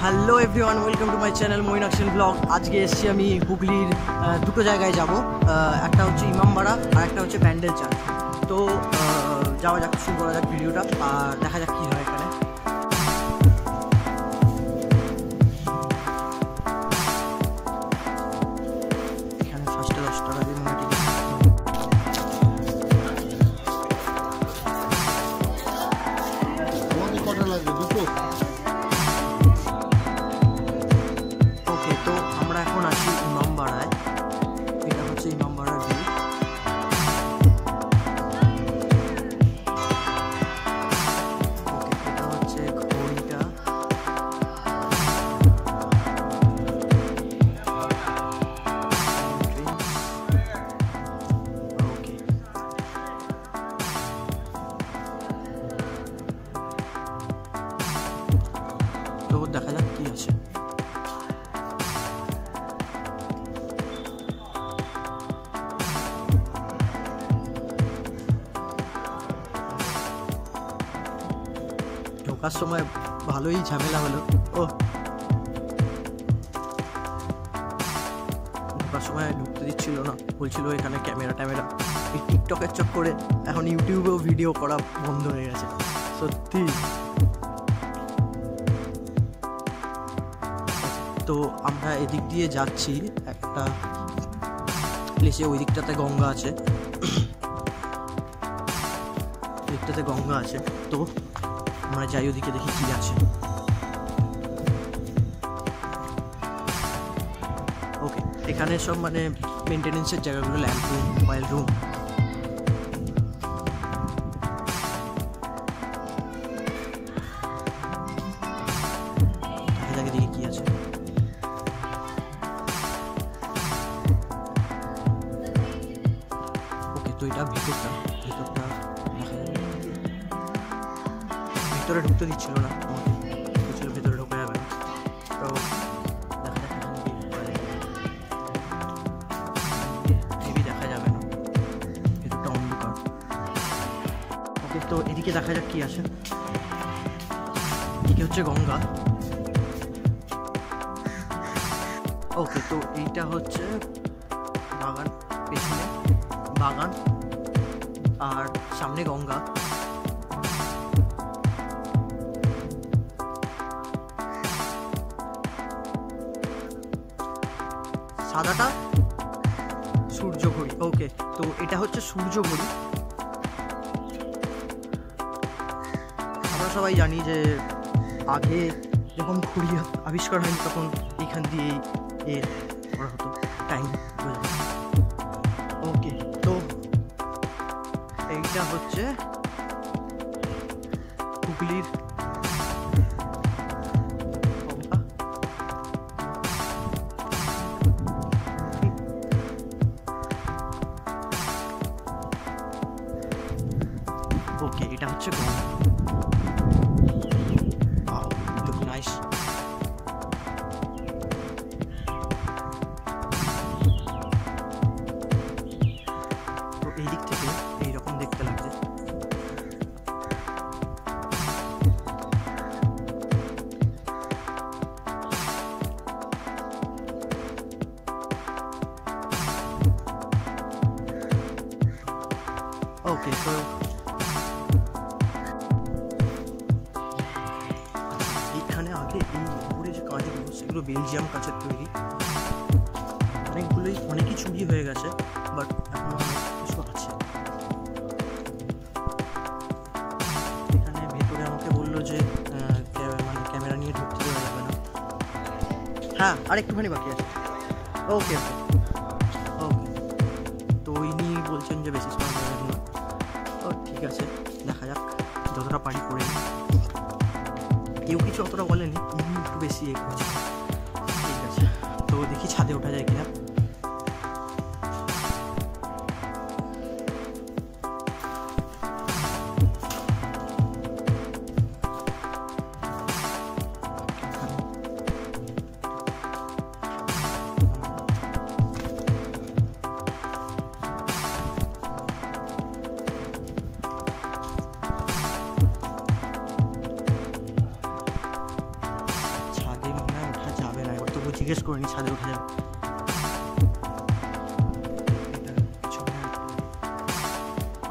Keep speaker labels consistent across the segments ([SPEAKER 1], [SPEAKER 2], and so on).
[SPEAKER 1] Hello everyone, welcome to my channel মইনাকশন blog. আজকে এসেছি আমি হুগলির দুটো জায়গায় যাব। একটা হচ্ছে ইমামবাড়া আর একটা হচ্ছে ব্যান্ডেল চার্চ। তো যাওয়া যাক, শুরু করা যাক ভিডিওটা আর দেখা যাক কী হয় এখানে। এখানে ফার্স্টে 10 টাকা দিয়ে মনে টিকিট।
[SPEAKER 2] কটা লাগবে? দুটো।
[SPEAKER 1] ওকে, তো আমরা এখন আছি ইমামবাড়ায়। এটা হচ্ছে ইমামবাড়ার ভিউ। ওকে, এটা হচ্ছে ঘড়িটা। ওকে, তো দেখা যাক কি আছে। ঢোকার সময় ভালোই ঝামেলা হলো। ঢোকার সময় ঢুকতে দিচ্ছিল না, বলছিল এখানে ক্যামেরা। এই টিকটকের চক্করে এখন ইউটিউবেও ভিডিও করা বন্ধ হয়ে গেছে সত্যি। তো আমরা এদিক দিয়ে যাচ্ছি একটা প্লেসে, ওই দিকটাতে গঙ্গা আছে, দিকটাতে গঙ্গা আছে। তো আমরা যাই ওদিকে, দেখি কি আছে। ওকে, এখানে সব মানে মেনটেনেন্সের জায়গাগুলো, ল্যাম্প রুম, মোবাইল রুম। দেখি কি আছে। ওকে, তো এটা ভিতরটা দেখা যাবে। ভিতরে ঢুকতে দিচ্ছিল না আমাকে, বলছিল ভেতরে ঢোকা যাবে না। তো মেবি দেখা যাবে না, ভেতরটা অন্ধকার। ওকে, তো এদিকে দেখা যাক কি আছে। এদিকে হচ্ছে গঙ্গা। ওকে, তো এইটা হচ্ছে বাগান, পেছনে বাগান আর সামনে গঙ্গা। সাদাটা সূর্য ঘড়ি। ওকে, তো এটা হচ্ছে সূর্য ঘড়ি। আমরা সবাই জানি যে আগে যখন ঘড়ি আবিষ্কার হয়নি তখন এখান দিয়েই করা হতো টাইম। ওকে, তো এইটা হচ্ছে হুগলির ওকে, এটা হচ্ছে গঙ্গা। Look nice. তো এই দিক থেকে এইরকম দেখতে লাগছে। ওকে, তো এইখানে আগে এই উপরে যে কাঁচগুলো, সেগুলো বেলজিয়াম কাঁচের তৈরি। অনেকই চুরি হয়ে গেছে, বাট এখন অনেক কিছু আছে। এখানে ভেতরে আমাকে বললো যে মানে ক্যামেরা নিয়ে ঢুকতে দেওয়া যাবে না। হ্যাঁ, আর একটুখানি বাকি আছে। ওকে ওকে ওকে, তো ইনি বলছেন যে বেশি সময় যাবেন না। ও ঠিক আছে, দেখা যাক, যতটা পারি করে নিই। কেউ কিছু অতটা বলেনি, ইনি একটু বেশি করছে। ঠিক আছে, তো দেখি ছাদে ওঠা যায় কিনা। জিজ্ঞেস করে নি ছাদে উঠে যাবে।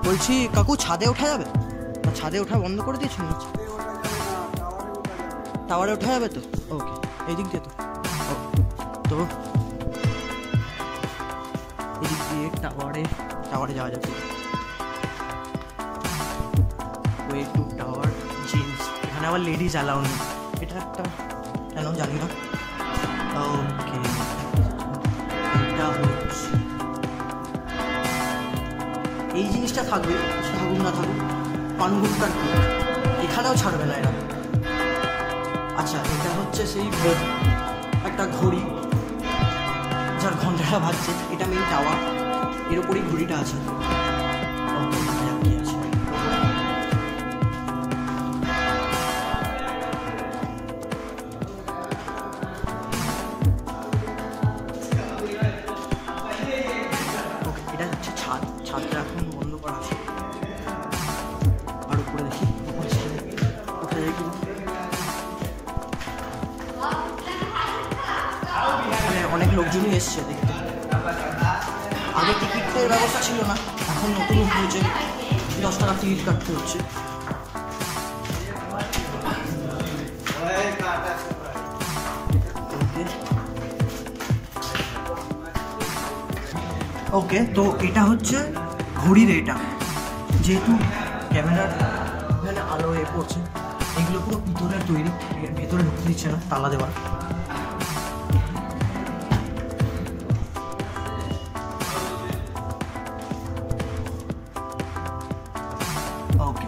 [SPEAKER 1] বলছি কাকু ছাদে ওঠা যাবে? ছাদে ওঠা বন্ধ করে দিয়েছি না? টাওয়ারে ওঠা যাবে তো? ওকে, এই দিক দিয়ে তো তো এদিক দিয়ে টাওয়ারে যাওয়া যাবে। ওয়ে টু টাওয়ার জেন্টস, এখানে আবার লেডিজ অ্যালাউ নেই, এটা একটা কেন জানি না। ওকে, এটা হচ্ছে এই জিনিসটা থাকবে, থাকুক না থাকুক, পানগুটকার কুক, এখানেও ছাড়বে না এরা। আচ্ছা, এটা হচ্ছে সেই একটা ঘড়ি যার ঘন্টাটা বাজছে, এটা মেইন টাওয়ার, এর উপরেই ঘড়িটা আছে। এটা হচ্ছে ছাদটা এখন বন্ধ করা আছে। আর উপরে দেখি উঠে যায় কি অনেক লোকজনই এসছে দেখতে। আগে টিকিটের ব্যবস্থা ছিল না, এখন নতুন হয়েছে, 10 টাকা টিকিট কাটতে হচ্ছে। ওকে, তো এটা হচ্ছে ঘড়ির, এটা যেহেতু ক্যামেরার এখানে আলো এ পড়ছে, এগুলো পুরো পিতলের তৈরি, ভেতরে ঢুকতে দিচ্ছে না, তালা দেওয়া। ওকে,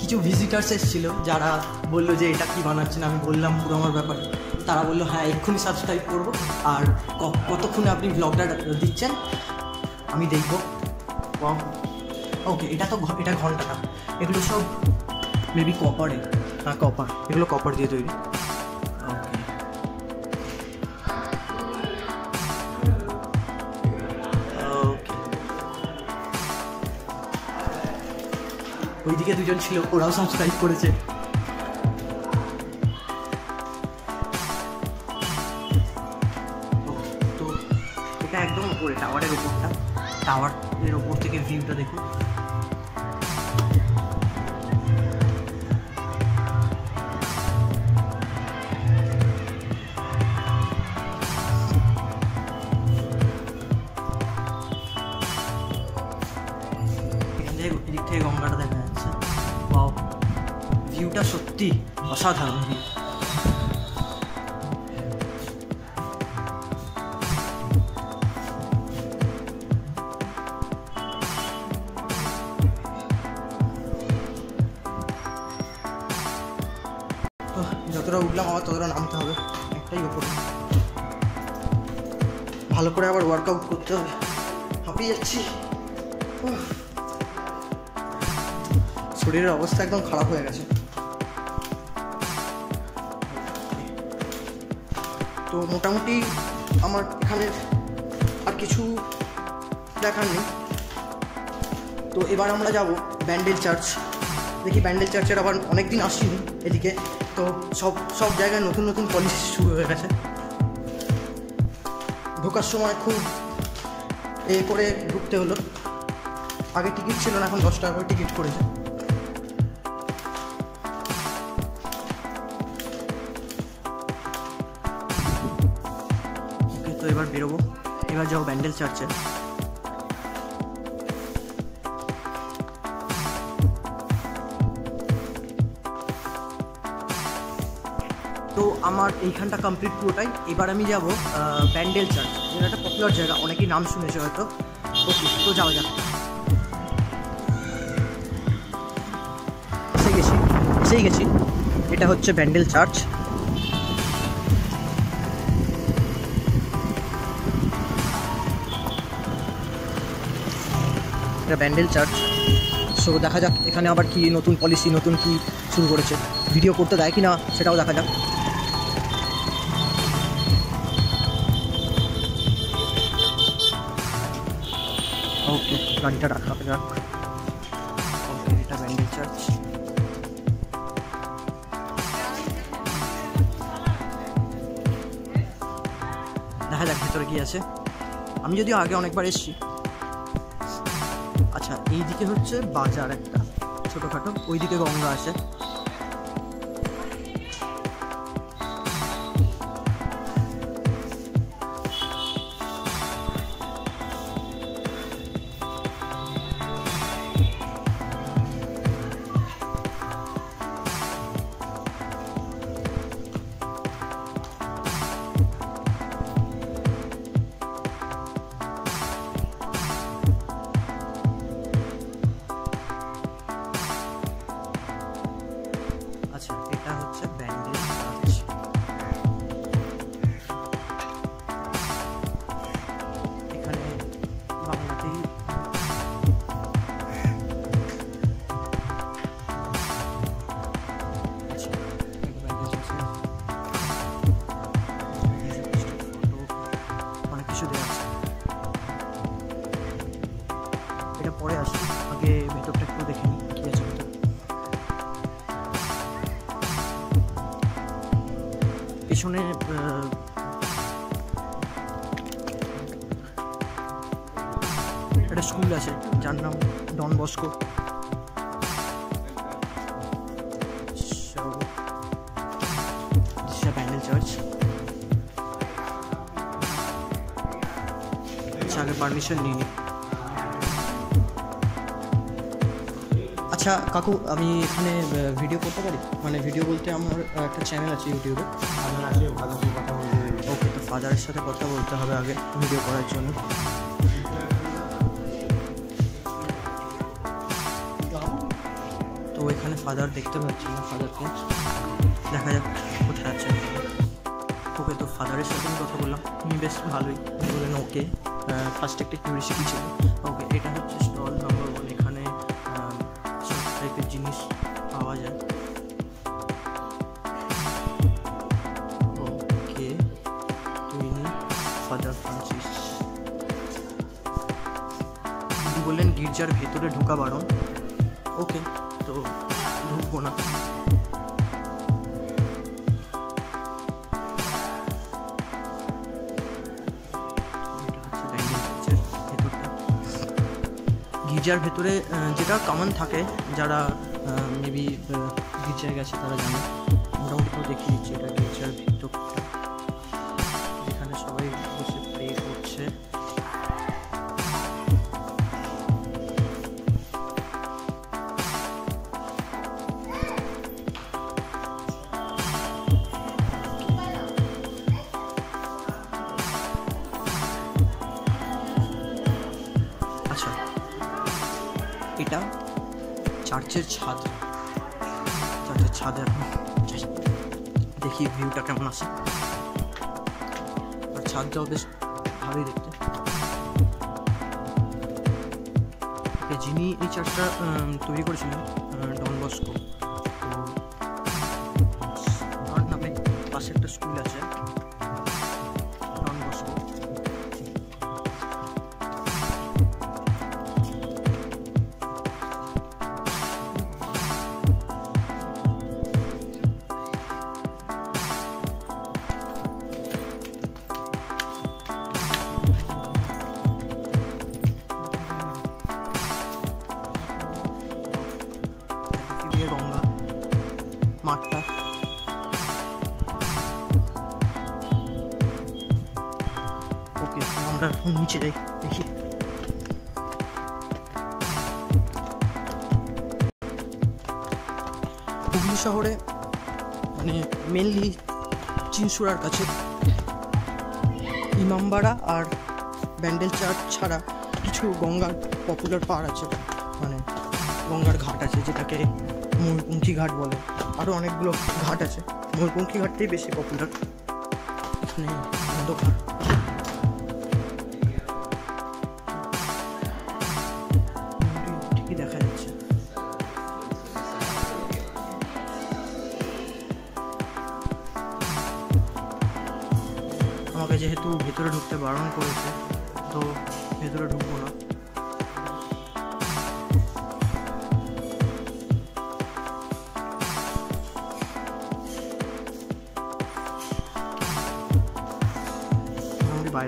[SPEAKER 1] কিছু ভিজিটার্স এসেছিল যারা বললো যে এটা কি বানাচ্ছেন, আমি বললাম পুরো আমার ব্যাপারে। তারা বললো হ্যাঁ এক্ষুনি সাবস্ক্রাইব করবো, আর কতক্ষণে আপনি ব্লগটা দিচ্ছেন আমি দেখবো। ওকে, এটা ঘন্টাটা, এগুলো সব মেবি কপারে, হ্যাঁ কপার, এগুলো কপার দিয়ে তৈরি। ওইদিকে দুজন ছিল, ওরাও সাবস্ক্রাইব করেছে। তো এটা একদম উপরে টাওয়ারের উপরটা, টাওয়ারের উপর থেকে ভিউটা দেখুন। এদিক থেকে গঙ্গাটা দেখা যাচ্ছে, বাও ভিউটা সত্যি অসাধারণ ভিউ। তো যতটা উঠলাম আবার ততটা নামতে হবে, একটাই উপরে, ভালো করে আবার ওয়ার্কআউট করতে হবে, হাঁপিয়ে যাচ্ছি। শরীরের অবস্থা একদম খারাপ হয়ে গেছে। তো মোটামুটি আমার এখানে আর কিছু দেখার নেই। তো এবার আমরা যাব ব্যান্ডেল চার্চ, দেখি ব্যান্ডেল চার্চের আবার অনেক দিন আসছিনি এদিকে, তো সব জায়গায় নতুন নতুন পলিসি শুরু হয়ে গেছে। ঢোকার সময় খুব করে ঢুকতে হলো, আগে টিকিট ছিল না, এখন 10 টাকা করে টিকিট করেছে। তো এবার বেরোবো, এবার যাবো ব্যান্ডেল চার্চে। তো আমার এইখানটা কমপ্লিট পুরোটাই। এবার আমি যাব ব্যান্ডেল চার্চ, যেটা একটা পপুলার জায়গা, অনেকেই নাম শুনেছে হয়তো। ওকে, তো যাওয়া যাক। এসেই গেছি, এটা হচ্ছে ব্যান্ডেল চার্চ। এটা ব্যান্ডেল চার্চ। সো দেখা যাক এখানে আবার কি নতুন পলিসি, নতুন কি শুরু করেছে, ভিডিও করতে দেয় কি না সেটাও দেখা যাক। ওকে, গাড়িটা রাখা যাক। ওকে, এটা ব্যান্ডেল চার্চ। দেখা যাক ভেতরে কি আছে। আমি যদিও আগে অনেকবার এসেছি। আচ্ছা, এইদিকে হচ্ছে বাজার একটা ছোটোখাটো, ওইদিকে গঙ্গা আছে। আচ্ছা, এটা হচ্ছে ব্যান্ডেল চার্চ। এখানে বাংলাতেই অনেক কিছু দেওয়া আছে। এটা পরে আসি, আগে ভেতরটা একটু দেখে নিই কি আছে ভেতরে। পেছনে একটা স্কুল আছে যার নাম ডন বস্কো। ব্যান্ডেল চার্চ। আগে পারমিশন নিইনি। আচ্ছা কাকু, আমি এখানে ভিডিও করতে পারি? মানে ভিডিও বলতে আমার একটা চ্যানেল আছে ইউটিউবে। ওকে, তো ফাদারের সাথে কথা বলতে হবে আগে ভিডিও করার জন্য। তো এখানে ফাদার দেখতে পাচ্ছি না, ফাদারকে দেখা যাক কোথায় আছে। ওকে, তো ফাদারের সাথে আমি কথা বললাম, উনি বেশ ভালোই বললেন ওকে। ফার্স্ট একটা কিউরিসিটি ছিল। ওকে, এটা হচ্ছে স্টল নাম্বার 1। এখানে সব টাইপের জিনিস পাওয়া যায়। ওকে, তো ইনি ফাদার ফ্রান্সিস। তিনি বললেন গির্জার ভেতরে ঢোকা বারণ। ওকে, তো ঢুকবো না। গির্জার ভেতরে যেটা কমন থাকে, যারা মেবি গির্জায় গেছে তারা জানে। মোটামুটি তো দেখিয়ে দিচ্ছি, এটা গির্জার ভেতরটা, যেখানে সবাই বসে প্রে করছে। আচ্ছা, এটা চার্চের ছাদ। চার্চের ছাদে এখন দেখি ভিউটা কেমন আছে। আর ছাদটাও বেশ ভালোই দেখতে। যিনি এই চার্চটা তৈরি করেছিলেন ডন বস্কো, তো তার নামে পাশে একটা স্কুল আছে ডন বস্কো। গঙ্গা মাঠটা। ওকে, আমরা এখন নিচে যাই, দেখি। হুগলি শহরে মানে মেনলি চিনসুরার কাছে ইমামবাড়া আর ব্যান্ডেল চার্চ ছাড়া কিছু গঙ্গার পপুলার পাড় আছে, মানে গঙ্গার ঘাট আছে, যেটাকে ময়ূরপঙ্খী ঘাট বলে। আরও অনেকগুলো ঘাট আছে, ময়ূরপঙ্খী ঘাটটাই বেশি পপুলার। এখানে অন্ধকার। ঠিকই দেখা যাচ্ছে। আমাকে যেহেতু ভেতরে ঢুকতে বারণ করেছে, তো ভেতরে ঢুকবো না।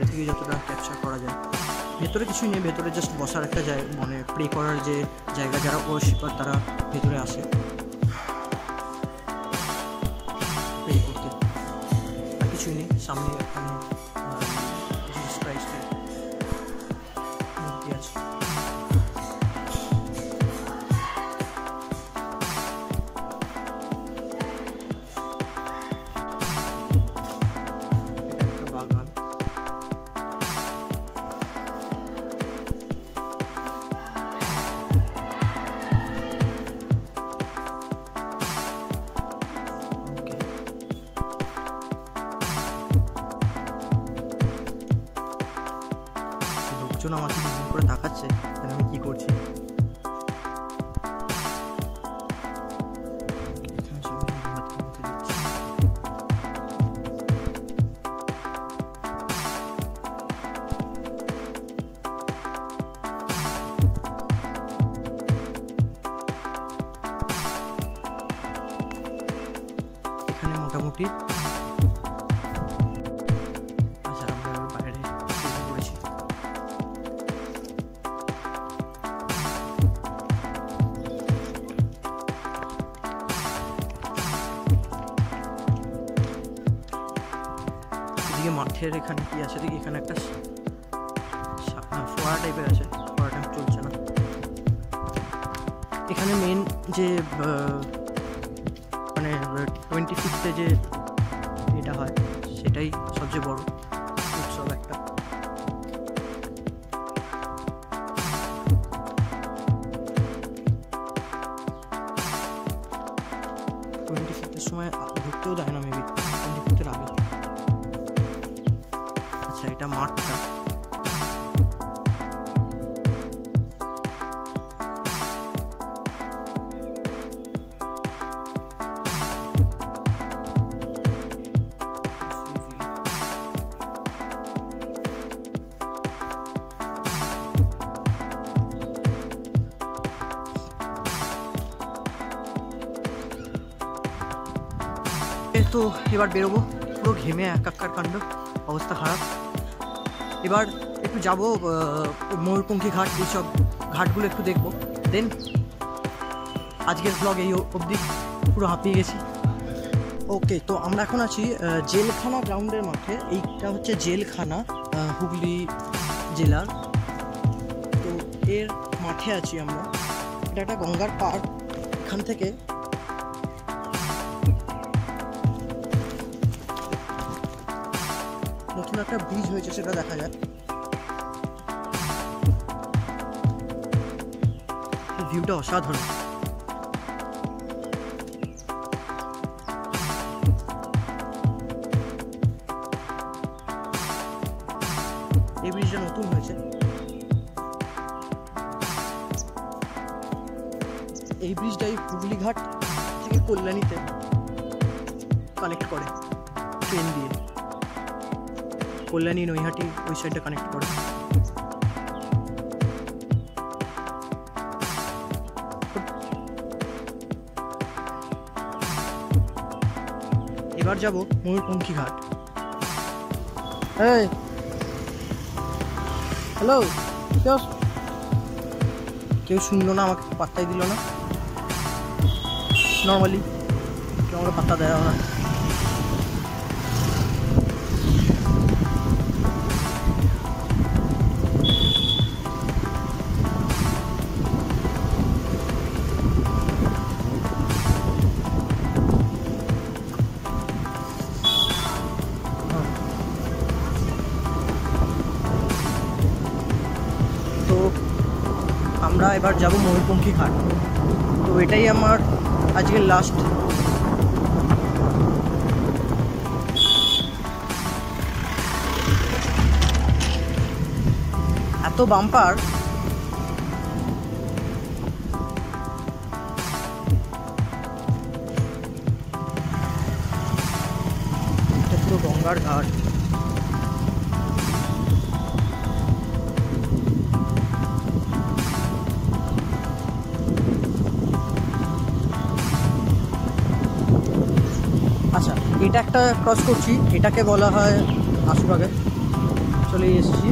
[SPEAKER 1] বাইরে থেকে যতটা ক্যাপচার করা যায়। ভেতরে কিছুই নেই, ভেতরে জাস্ট বসার একটা জায়গা, মানে প্রে করার যে জায়গা, যারা ওয়ার্শিপার তারা ভেতরে আসে প্রে করতে, আর কিছুই নেই। সামনে এখানে জিসাস ক্রাইস্টের মূর্তি আছে। লোকজন আমাকে ফোন করে তাকাচ্ছে, আমি কি করছি। এখানে মোটামুটি আচ্ছা, আমরা বাইরে পড়েছি। এদিকে মাঠের এখানে কি আছে দেখি, এখানে একটা ফোয়ারা টাইপের আছে, ফোয়ারাটা চলছে না। এখানে মেন যে মানে 25 যে এটা হয় সেটাই সবচেয়ে বড় উৎসব একটা। সময় ঘুরতেও দেয় না, মেবি 25 আগে। আচ্ছা, এটা মাঠটা। তো এবার বেরোবো, পুরো ঘেমে একাকার কাণ্ড, অবস্থা খারাপ। এবার একটু যাবো ময়ূরপঙ্খী ঘাট, এইসব ঘাটগুলো একটু দেখবো। দেন আজকের ব্লগ এই অবধি, পুরো হাঁপিয়ে গেছি। ওকে, তো আমরা এখন আছি জেলখানা গ্রাউন্ডের মাঠে। এইটা হচ্ছে জেলখানা, হুগলি জেলার। তো এর মাঠে আছি আমরা। এটা একটা গঙ্গার পাড়। এখান থেকে নতুন একটা ব্রিজ হয়েছে, সেটা দেখা যায়। ভিউটা অসাধারণ। এই ব্রিজটা নতুন হয়েছে। এই ব্রিজটাই হুগলিঘাট থেকে কল্যাণীতে কানেক্ট করে ট্রেন দিয়ে। কল্যাণী নৈহাটি ওই সাইডটা কানেক্ট করে। এবার যাব ময়ূরপঙ্খী ঘাট। হ্যালো, কেউ শুনলো না, আমাকে পাত্তাই দিল না। নর্মালি কেউ আমাকে পাত্তা দেওয়া না। আমরা এবার যাব ময়ূরপঙ্খী ঘাট। তো এটাই আমার আজকের লাস্ট। এত বাম্পার, এটা পুরো গঙ্গার ঘাট। আচ্ছা, এটা একটা ক্রস করছি, এটাকে বলা হয় আশুরাগে। চলে এসেছি।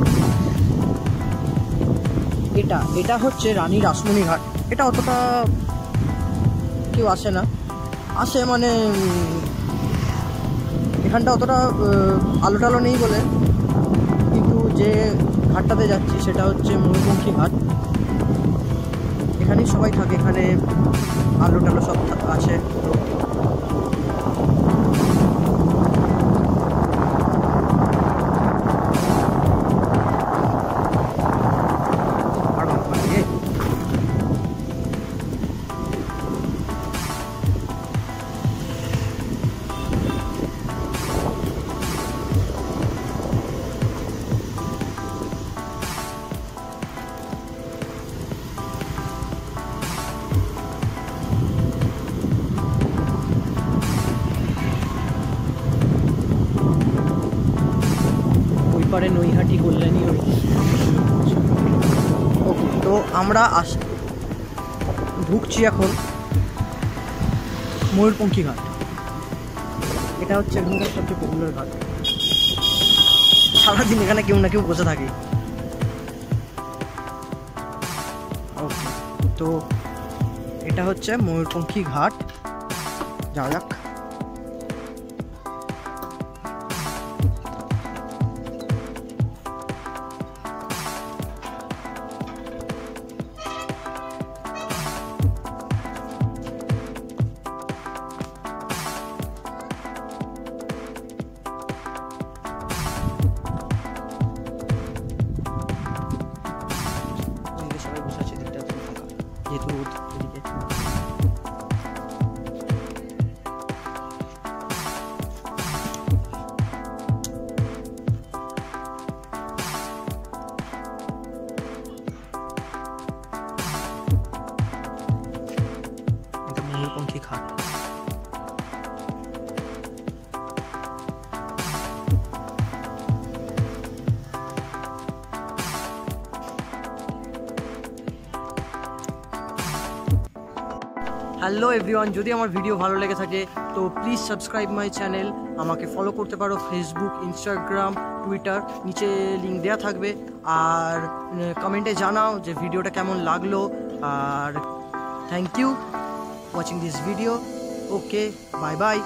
[SPEAKER 1] এটা হচ্ছে রানী রাসমণি ঘাট। এটা অতটা কেউ আসে না, আসে মানে এখানটা অতটা আলো টালো নেই বলে, কিন্তু যে ঘাটটাতে যাচ্ছি সেটা হচ্ছে ময়ূরপঙ্খী ঘাট। এখানেই সবাই থাকে, এখানে আলো টালো সব আছে। পারে নৈহাটি কল্যাণী। ওকে, তো আমরা ঢুকছি এখন ময়ূরপঙ্খী ঘাট। এটা হচ্ছে এখানকার সবচেয়ে পপুলার ঘাট, সারাদিন এখানে কেউ না কেউ বসে থাকে। ওকে, তো এটা হচ্ছে ময়ূরপঙ্খী ঘাট, যাওয়া যাক। সবাই বসে আছে, দিকটা ফাঁকা যেহেতু রোদ এদিকে। এটা ময়ূরপঙ্খী ঘাট। হ্যালো এভরিওয়ান, যদি আমার ভিডিও ভালো লেগে থাকে তো প্লিজ সাবস্ক্রাইব মাই চ্যানেল। আমাকে ফলো করতে পারো ফেসবুক, ইনস্টাগ্রাম, টুইটার, নিচে লিঙ্ক দেওয়া থাকবে। আর কমেন্টে জানাও যে ভিডিওটা কেমন লাগলো। আর thank you watching this video. Okay, bye by.